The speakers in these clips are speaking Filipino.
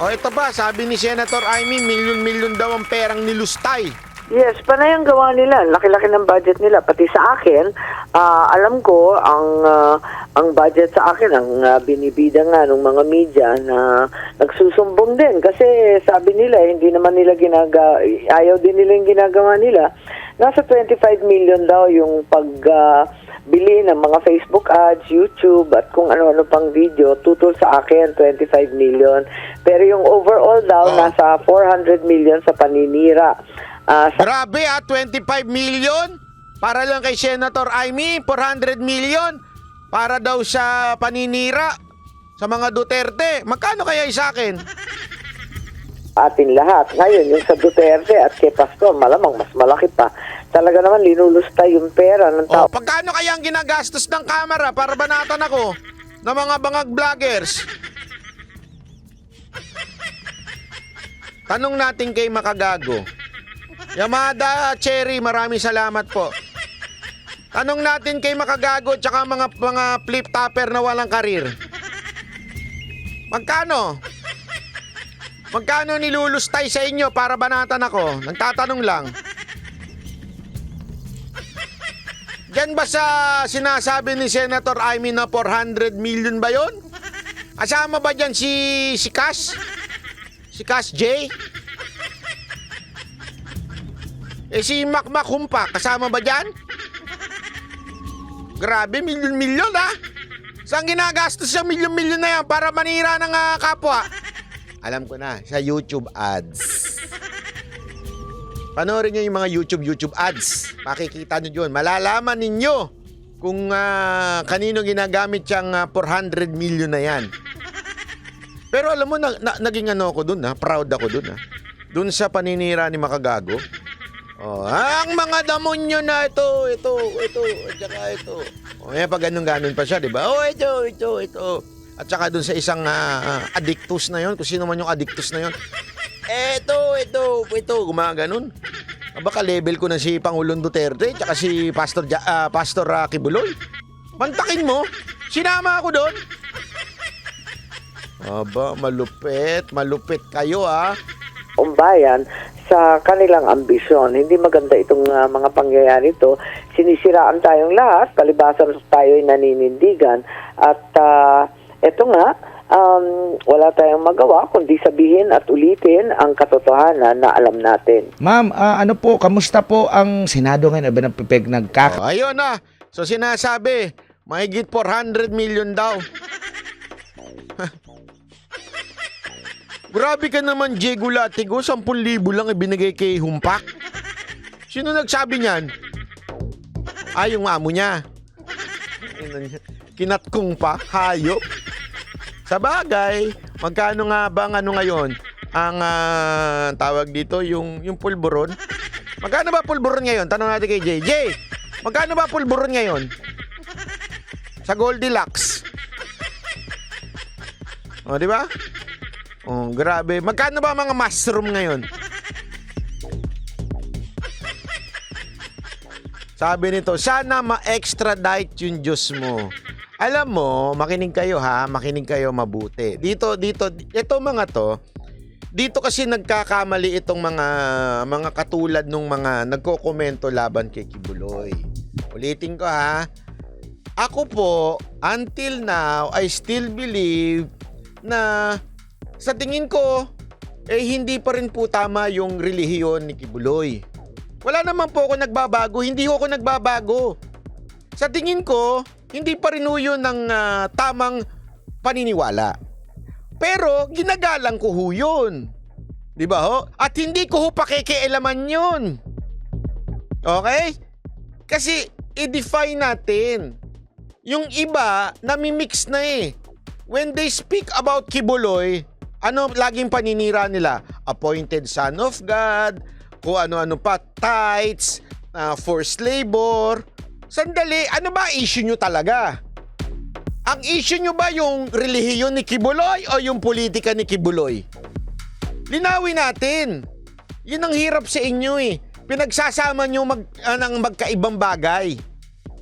O ito pa, sabi ni Senator Amy, milyon-milyon daw ang perang nilustay. Yes, panay ang gawa nila. Laki-laki ng budget nila. Pati sa akin, alam ko, ang budget sa akin, ang binibida nga ng mga media na nagsusumbong din. Kasi sabi nila, hindi naman nila ayaw din nila yung ginagawa nila. Nasa 25 million daw yung bili ng mga Facebook ads, YouTube, at kung ano-ano pang video, tutol sa akin, 25 million. Pero yung overall daw, nasa 400 million sa paninira. Grabe 25 million? Para lang kay Senator Amy, 400 million? Para daw sa paninira sa mga Duterte. Magkano kaya sa akin? Atin lahat. Ngayon, yung sa Duterte at kay Pastor, malamang mas malaki pa. Talaga naman, linulusta yung pera ng tao. Pagkano kaya ang ginagastos ng kamera para banatan ako ng mga bangag vloggers? Tanong natin kay Makagago. Yamada Cherry, maraming salamat po. Tanong natin kay Makagago tsaka mga flip topper na walang karir. Magkano? Magkano nilulustay sa inyo para banatan ako? Nagtatanong lang. Diyan ba sa sinasabi ni Senator Amy na 400 million ba yon? Kasama ba dyan si Cash? Si Cash J? Si Makmak Humpa, kasama ba dyan? Grabe, milyon-milyon Saan ginagastos yung milyon-milyon na yan para manira ng kapwa? Alam ko na, sa YouTube ads. Panoorin nyo yung mga YouTube ads. Makikita nyo yun. Malalaman ninyo kung kanino ginagamit yung 400 million na yan. Pero alam mo, naging ako dun proud ako dun Dun sa paninira ni Makagago. Ang mga damonyo na ito, at saka ito. Pag ganun pa siya, di ba? Ito. At saka dun sa isang addictus na yon, kung sino man yung addictus na yon. Ito, gumaganon. Baka level ko na si Pangulong Duterte, tsaka si Pastor Kibuloy. Mantakin mo, sinama ako doon. Aba, malupit kayo Bayan sa kanilang ambisyon. Hindi maganda itong mga pangyayari ito. Sinisiraan tayong lahat, palibasan tayo ay naninindigan. At eto nga, wala tayong magawa kundi sabihin at ulitin ang katotohanan na alam natin. Ma'am, ano po, kamusta po ang Senado ngayon? Ba nagpipig ayun So sinasabi, mahigit 400 million daw. Grabe ka naman, Diego Latigo. 10,000 lang ibinigay kay Humpak. Sino nagsabi niyan? Yung amo niya. Kinatkong pa, hayop. Sa bagay, magkano nga bang ngayon? Ang tawag dito, yung pulburon? Magkano ba pulburon ngayon? Tanong natin kay JJ. Magkano ba pulburon ngayon? Sa Goldilocks. Di ba? Grabe. Magkano ba mga mushroom ngayon? Sabi nito, sana ma-extradite yung Diyos mo. Alam mo, makinig kayo makinig kayo mabuti. Dito, ito mga to, dito kasi nagkakamali itong mga katulad nung mga nagko-komento laban kay Kibuloy. Ulitin ko Ako po, until now, I still believe na sa tingin ko, hindi pa rin po tama yung relihiyon ni Kibuloy. Wala naman po ako nagbabago, hindi ako nagbabago. Sa tingin ko, hindi pa rin yun ng tamang paniniwala. Pero ginagalang ko yun. Di ba At hindi ko pakikialaman yun. Okay? Kasi i-define natin. Yung iba, namimix na When they speak about Kibuloy, ano laging paninira nila? Appointed son of God, kung ano-ano pa, tithes, forced labor. Sandali, ano ba issue nyo talaga? Ang issue nyo ba yung relihiyon ni Kibuloy o yung politika ni Kibuloy? Linawin natin. Yun ang hirap sa inyo Pinagsasama nyo ng magkaibang bagay.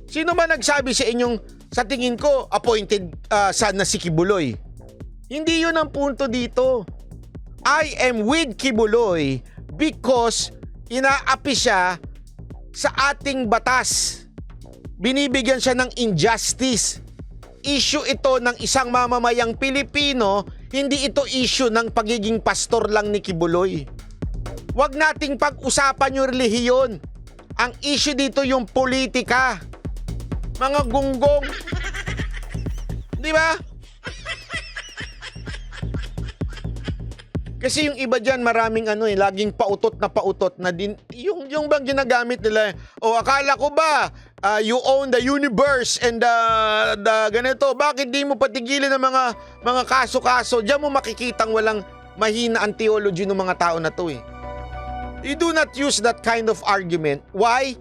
Sino ba nagsabi sa inyong, sa tingin ko, appointed son na si Kibuloy? Hindi yun ang punto dito. I am with Kibuloy because inaapi siya sa ating batas. Binibigyan siya ng injustice. Issue ito ng isang mamamayang Pilipino, hindi ito issue ng pagiging pastor lang ni Kibuloy. Huwag nating pag-usapan yung relihiyon. Ang issue dito yung politika. Mga gunggong. Di ba? Kasi yung iba dyan, maraming laging pautot na din. Yung bang ginagamit nila, akala ko ba, you own the universe and the ganito. Bakit di mo patigilin ng mga kaso-kaso? Diyan mo makikitang walang mahina ang theology ng mga tao na to eh. You do not use that kind of argument. Why?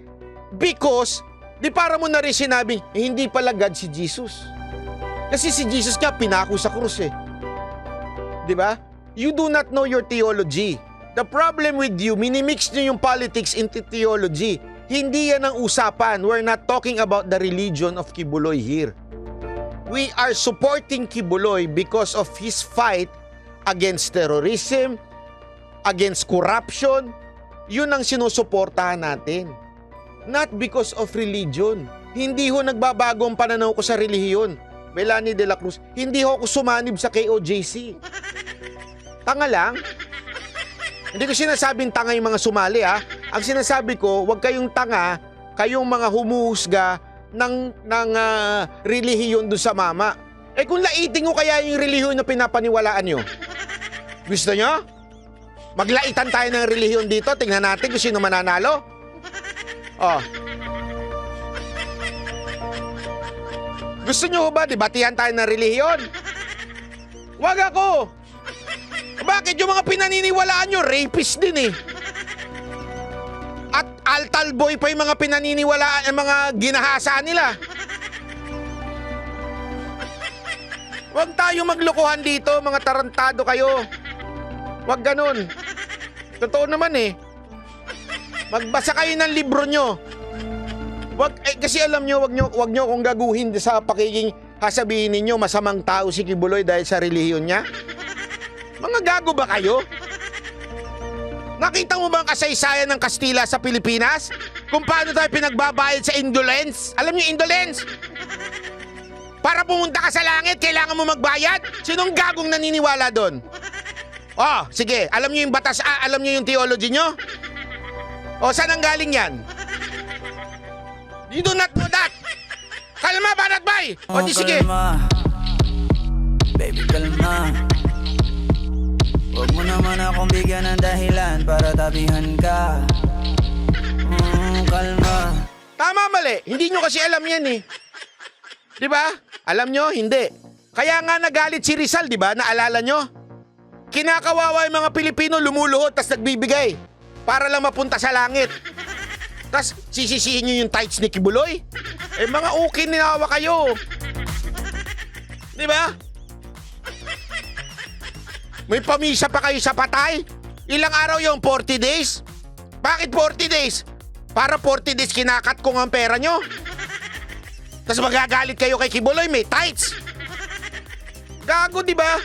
Because, di para mo na rin sinabing, hindi pala God si Jesus. Kasi si Jesus nga pinako sa krus eh. Di ba? You do not know your theology. The problem with you, minimix nyo yung politics into theology. Hindi yan ang usapan. We're not talking about the religion of Kibuloy here. We are supporting Kibuloy because of his fight against terrorism, against corruption. Yun ang sinusuportahan natin. Not because of religion. Hindi ho nagbabago ang pananaw ko sa relihiyon. Melanie de la Cruz, hindi ho ako sumanib sa KOJC. Tanga lang. Hindi ko sinasabing tanga yung mga sumali ha. Ang sinasabi ko, huwag kayong tanga, kayong mga humuhusga ng relihiyon doon sa mama. Kung laitin ko kaya yung relihiyon na pinapaniwalaan nyo? Gusto nyo? Maglaitan tayo ng relihiyon dito, tingnan natin kung sino mananalo. Gusto nyo ba debatihan tayo ng relihiyon? Wag ako! Bakit yung mga pinaniniwalaan nyo, rapist din eh. At altar boy pa yung mga pinaniniwalaan, mga ginahasa nila. Huwag tayo maglokohan dito, mga tarantado kayo. Huwag ganun. Totoo naman eh. Magbasa kayo ng libro nyo. Kasi alam nyo, wag nyo akong gaguhin sa pakiging sasabihin ninyo masamang tao si Kibuloy dahil sa relihiyon niya. Mga gago ba kayo? Nakita mo ba ang kasaysayan ng Kastila sa Pilipinas? Kung paano tayo pinagbabayad sa indolence? Alam niyo indolence? Para pumunta ka sa langit, kailangan mo magbayad? Sinong gagong naniniwala doon? Sige. Alam niyo yung batas, alam niyo yung theology niyo? Saan ang galing yan? You do not know that! Kalma, Banat Bay! Di sige. Kalma. Baby, kalma. Huwag mo naman akong bigyan ng dahilan para tabihan ka. Kalma. Tama, mali. Hindi nyo kasi alam yan eh. Di ba? Alam nyo? Hindi. Kaya nga nagalit si Rizal, di ba? Naalala nyo? Kinakawawa yung mga Pilipino, lumuluhod, tas nagbibigay. Para lang mapunta sa langit. Tas sisisihin nyo yung tights ni Kibuloy? Mga ukin ninawa kayo. Di ba? May pamisa pa kayo sa patay? Ilang araw yung 40 days? Bakit 40 days? Para 40 days kinakat ko ang pera nyo? Tapos magagalit kayo kay Kibuloy, may tights. Gago, di ba?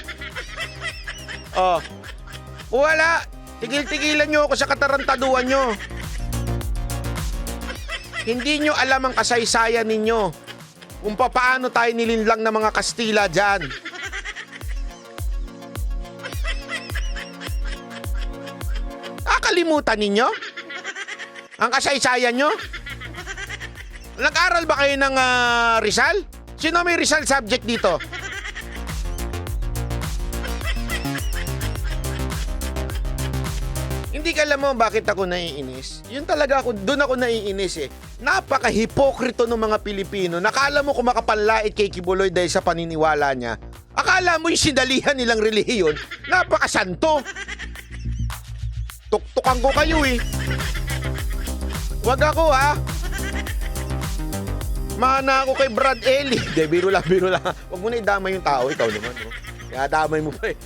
Wala. Tigil-tigilan nyo ako sa katarantaduan nyo. Hindi nyo alam ang kasaysayan ninyo. Kung paano tayo nilinlang ng mga Kastila dyan. Kakalimutan ninyo? Ang kasaysayan nyo? Nag-aral ba kayo ng Rizal? Sino may Rizal subject dito? Hindi ka alam mo bakit ako naiinis? Yun talaga doon ako naiinis eh. Napaka-hipokrito ng mga Pilipino. Nakala mo kung makapanlait kay Kibuloy dahil sa paniniwala niya. Akala mo yung sinalihan nilang relihiyon, napakasanto. Tuktukan ko kayo eh. Wag ako ha. Mana ako kay Brad Ellie. De, biro lang. Wag mo na idamay yung tao. Ikaw naman. No? Kaya damay mo pa eh.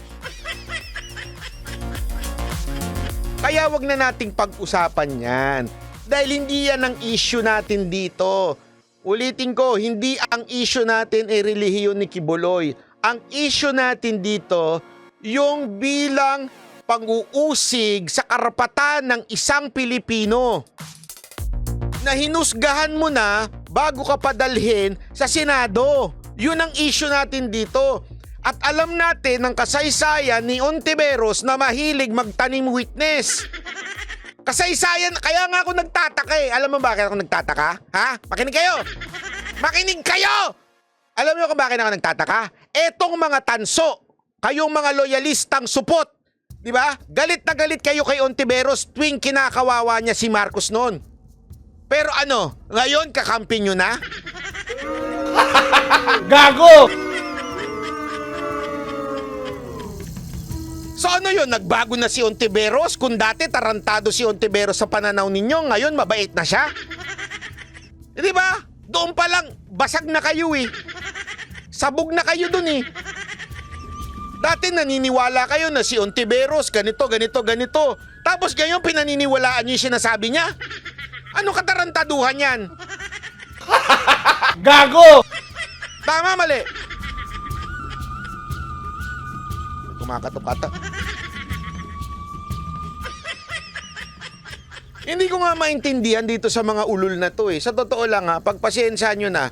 Kaya wag na nating pag-usapan yan. Dahil hindi yan ang issue natin dito. Ulitin ko, hindi ang issue natin ay relihiyon ni Kibuloy. Ang issue natin dito, yung bilang pang-uusig sa karapatan ng isang Pilipino na hinusgahan mo na bago ka padalhin sa Senado. Yun ang issue natin dito. At alam natin ng kasaysayan ni Ontiveros na mahilig magtanim witness. Kasaysayan, kaya nga ako nagtataka eh. Alam mo bakit ako nagtataka? Ha? Makinig kayo! Makinig kayo! Alam mo kung bakit ako nagtataka? Etong mga tanso, kayong mga loyalistang supot, di ba? Galit na galit kayo kay Ontiveros tuwing kinakawawa niya si Marcos noon. Pero ano, ngayon kakampi nyo na? Gago! So ano yun, nagbago na si Ontiveros? Kung dati tarantado si Ontiveros sa pananaw ninyo, ngayon mabait na siya? Di ba? Doon pa lang, basag na kayo eh. Sabog na kayo dun eh. Dati naniniwala kayo na si Ontiveros, ganito, ganito, ganito. Tapos ngayon pinaniniwalaan niyo yung sinasabi niya? Anong katarantaduhan yan? Gago! Tama, mali. Kumakatok-katok. Hindi ko nga maintindihan dito sa mga ulol na to eh. Sa totoo lang ha, pagpasensyahan nyo na.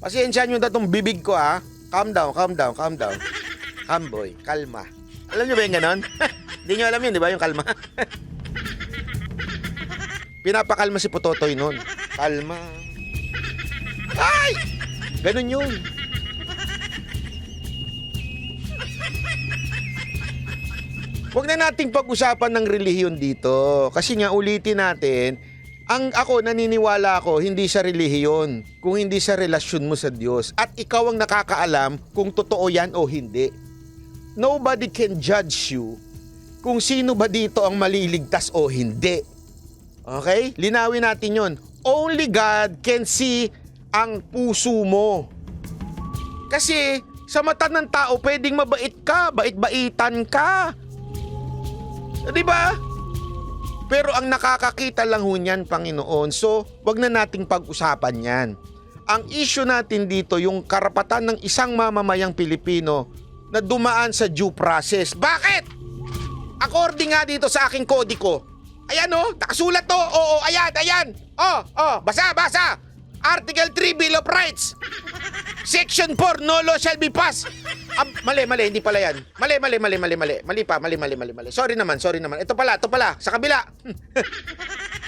Pasensyahan nyo na itong bibig ko ha. Calm down, calm down, calm down. Calm boy, kalma. Alam nyo ba yung ganon? Hindi nyo alam yun, di ba yung kalma? Pinapakalma si Putotoy nun. Kalma. Ay! Ganon yun. Huwag na nating pag-usapan ng relihiyon dito. Kasi nga ulitin natin, ako naniniwala ako, hindi sa relihiyon, kung hindi sa relasyon mo sa Diyos. At ikaw ang nakakaalam kung totoo yan o hindi. Nobody can judge you kung sino ba dito ang maliligtas o hindi. Okay? Linawin natin yon. Only God can see ang puso mo. Kasi sa mata ng tao, pwedeng mabait ka, bait-baitan ka. Di ba? Pero ang nakakakita lang ho niyan, Panginoon. So, wag na nating pag-usapan yan. Ang issue natin dito, yung karapatan ng isang mamamayang Pilipino na dumaan sa due process. Bakit? According nga dito sa aking kodiko. Ayan oh, nakasulat to. Oo, ayan, ayan. Basa. Article 3, Bill of Rights. Section 4, no law shall be passed. Mali, hindi pala yan. Mali. Mali. Sorry naman. Ito pala, sa kabila.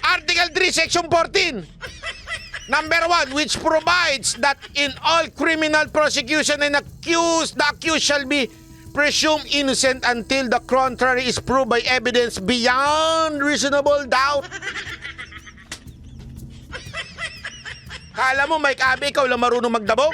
Article 3, Section 14. Number 1, which provides that in all criminal prosecution and the accused shall be presumed innocent until the contrary is proved by evidence beyond reasonable doubt. Kala mo, Mike Abe, ikaw lang marunong magdabog?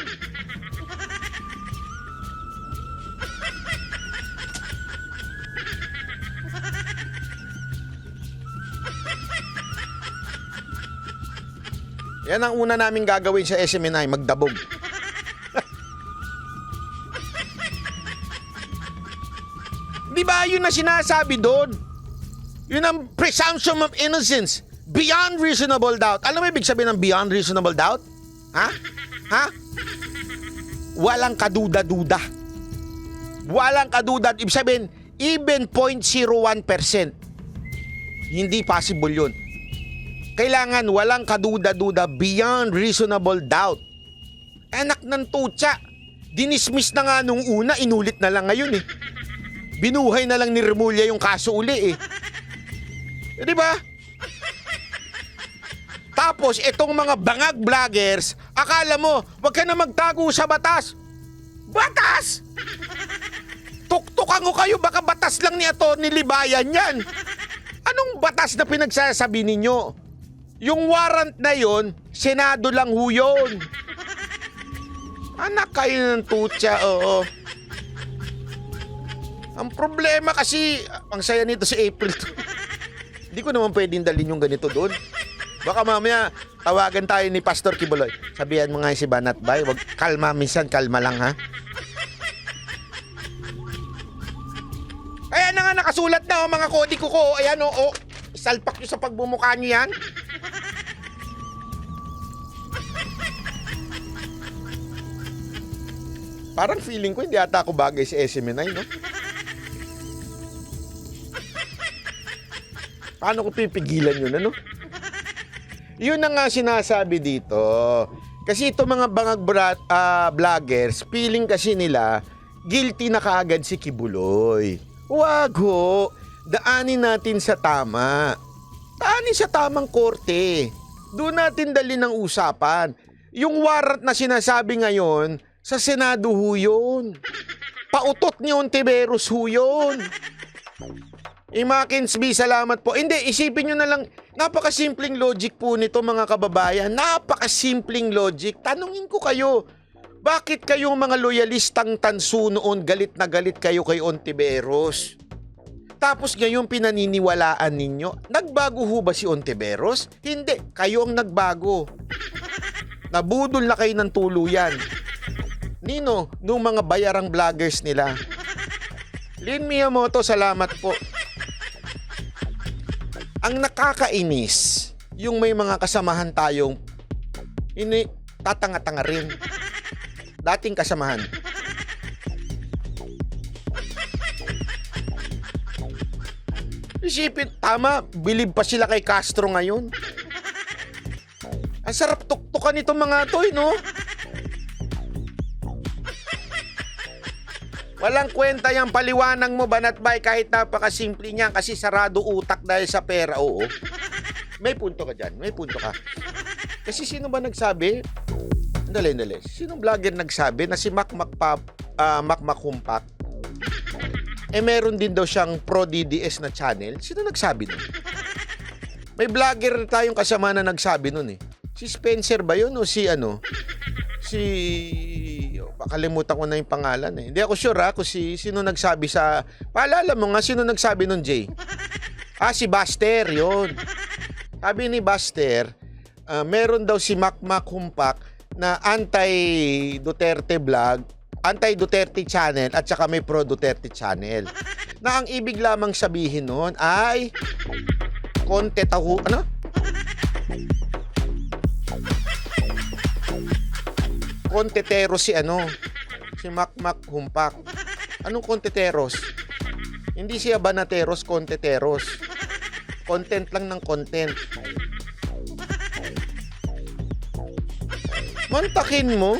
Yan ang una namin gagawin sa SMNI, magdabog. Di ba yun na sinasabi doon? Yun ang presumption of innocence. Beyond reasonable doubt. Alam mo ibig sabihin ng beyond reasonable doubt? Ha? Walang kaduda-duda. Ibig sabihin, even 0.01%. Hindi possible yun. Kailangan walang kaduda-duda beyond reasonable doubt. Anak ng tutsa. Dinismiss na nga nung una, inulit na lang ngayon eh. Binuhay na lang ni Remulla yung kaso uli eh. Di ba? Tapos, itong mga bangag vloggers, akala mo, wag ka na magtago sa batas. Batas! Tuktukan ko kayo, baka batas lang ni Atty. Libayan yan. Anong batas na pinagsasabi ninyo? Yung warrant na yon, Senado lang ho yun. Anak kayo ng tutsa, oo. Ang problema kasi, ang saya nito si April. Hindi ko naman pwedeng dalhin yung ganito doon. Baka mamaya, tawagan tayo ni Pastor Kibuloy. Sabihan mo nga si Banat Bay, wag kalma, minsan kalma lang ha. Ayan na nga, nakasulat na mga kodiko ko. Ayan o, salpak nyo sa pagbumukha nyo yan. Parang feeling ko hindi ata ako bagay sa SMNI, no? Paano ko pipigilan yun, ano? Yun na nga sinasabi dito. Kasi ito mga vloggers, feeling kasi nila, guilty na kaagad si Kibuloy. Wag ho. Daanin natin sa tama. Daanin sa tamang korte. Doon natin dali ng usapan. Yung warrant na sinasabi ngayon, sa Senado ho yun. Pautot ni Ontiveros ho yun. Imakins B, salamat po. Hindi, isipin nyo na lang, napakasimpleng logic po nito mga kababayan. Napakasimpleng logic. Tanungin ko kayo, bakit kayong mga loyalistang tanso noon galit na galit kayo kay Ontiveros? Tapos ngayon pinaniniwalaan ninyo, nagbago ho ba si Ontiveros? Hindi, kayo ang nagbago. Nabudol na kayo ng tuluyan. Nino, nung mga bayarang vloggers nila. Lin Miyamoto, salamat po. Ang nakakainis, yung may mga kasamahan tayong tatanga-tanga rin. Dating kasamahan. Isipin, tama, bilib pa sila kay Castro ngayon. Ang sarap tuktukan itong mga to, no? Walang kwenta yung paliwanag mo, Banatbay, kahit napakasimple niyan kasi sarado utak dahil sa pera, oo. May punto ka dyan, may punto ka. Kasi sino ba nagsabi? Dali. Sinong vlogger nagsabi na si Makmak Humpak? Meron din daw siyang pro DDS na channel. Sino nagsabi nun? May vlogger tayong kasama na nagsabi nun eh. Si Spencer ba yun o si ano? Pakalimutan ko na yung pangalan eh. Hindi ako sure kung sino nagsabi sa... Paalala mo nga, sino nagsabi nun, Jay? Si Buster, yun. Sabi ni Buster, meron daw si Makmak Humpak na anti-Duterte vlog, anti-Duterte channel at saka may pro-Duterte channel. Na ang ibig lamang sabihin nun ay konteteros si Makmak Humpak. Anong konteteros? Hindi siya banateros, konteteros. Content lang ng content. Mantakin mo.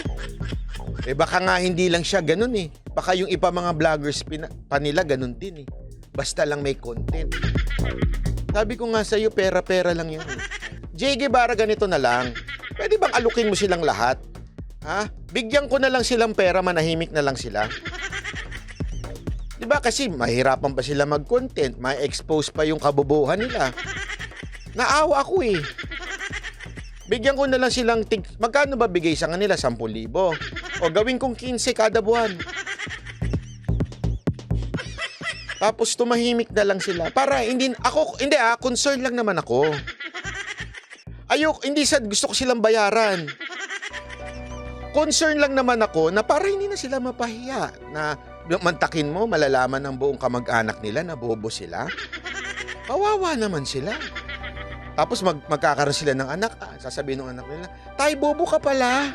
Baka nga hindi lang siya ganun eh. Baka yung iba mga vloggers pa nila ganun din eh. Basta lang may content. Sabi ko nga sa'yo, pera-pera lang yan. Jay Guevara, ganito na lang. Pwede bang alukin mo silang lahat? Bigyan ko na lang silang pera, manahimik na lang sila. Diba kasi mahirapan pa sila mag-content, may expose pa yung kabobohan nila. Naawa ako eh. Bigyan ko na lang silang magkano ba bigay sa kanila? 10,000. O gawin kong 15 kada buwan. Tapos tumahimik na lang sila. Para concern lang naman ako. Gusto ko silang bayaran. Concern lang naman ako na para hindi na sila mapahiya na mantakin mo, malalaman ng buong kamag-anak nila na bobo sila. Kawawa naman sila. Tapos magkakaroon sila ng anak. Sasabihin ng anak nila, "Tay, bobo ka pala.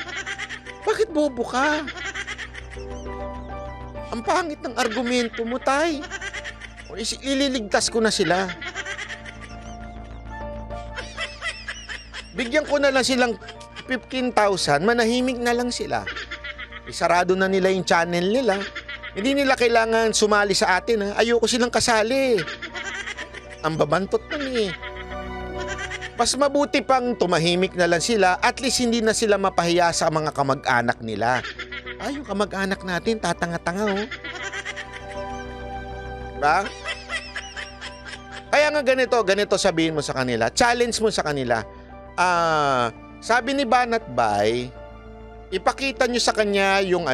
Bakit bobo ka? Ang pangit ng argumento mo, Tay." Ililigtas ko na sila. Bigyan ko na lang silang 15,000, manahimik na lang sila. Isarado na nila yung channel nila. Hindi nila kailangan sumali sa atin. Ayoko silang kasali. Ang babantot nun eh. Mas mabuti pang tumahimik na lang sila, at least hindi na sila mapahiya sa mga kamag-anak nila. Yung kamag-anak natin, tatanga-tanga oh. Diba? Kaya nga ganito sabihin mo sa kanila, challenge mo sa kanila. Sabi ni Banatbay, ipakita nyo sa kanya yung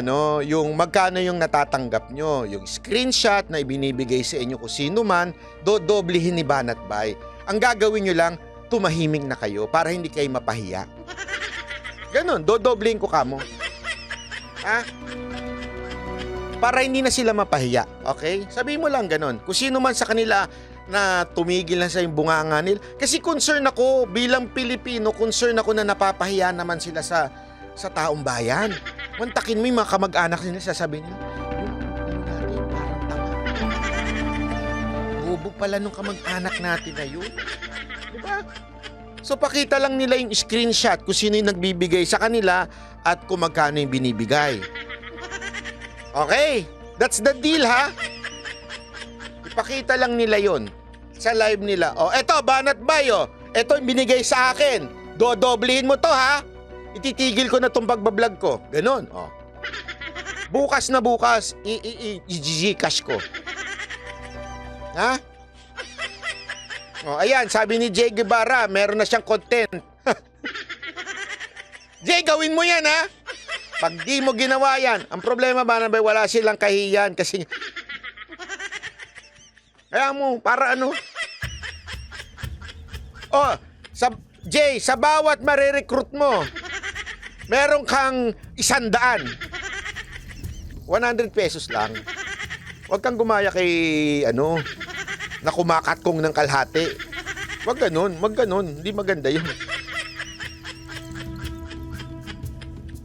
magkano yung natatanggap nyo, yung screenshot na ibinibigay sa inyo kung sino man, dodoblihin ni Banatbay. Ang gagawin nyo lang, tumahimik na kayo para hindi kayo mapahiya. Ganon, dodoblihin ko kamo. Para hindi na sila mapahiya, okay? Sabihin mo lang ganon. Kung sino man sa kanila na tumigil na sa yung bunganga nila. Kasi concern ako, bilang Pilipino, concern ako na napapahiya naman sila sa taong bayan. Mantakin mo yung mga kamag-anak nila, sasabihin nila, yung natin parang tanga. bobo pala nung kamag-anak natin na yun. Diba? So pakita lang nila yung screenshot kung sino yung nagbibigay sa kanila at kung magkano yung binibigay. Okay, that's the deal ha. Ipakita lang nila yon sa live nila. O eto, Banat Bayo, eto yung binigay sa akin. Dodoblihin mo to ha. Ititigil ko na tong pagbablog ko. Ganon, o. Bukas na bukas, i-Gcash ko. Ha? O, ayan, sabi ni Jay Guevara, meron na siyang content. Jay, gawin mo yan, ha? Pag di mo ginawa yan, ang problema ba na ba, wala silang kahiyan kasi... Kaya mo, para ano? Oh, Jay, sa bawat marirecruit mo, meron kang 100. 100 pesos lang. Huwag kang gumaya kay, na kumakatkong ng kalahati. Huwag ganun. Hindi maganda yun.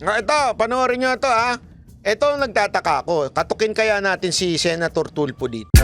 Ito, panoorin nyo ito ha. Ito ang nagtataka ko. Katukin kaya natin si Senator Tulfo dito.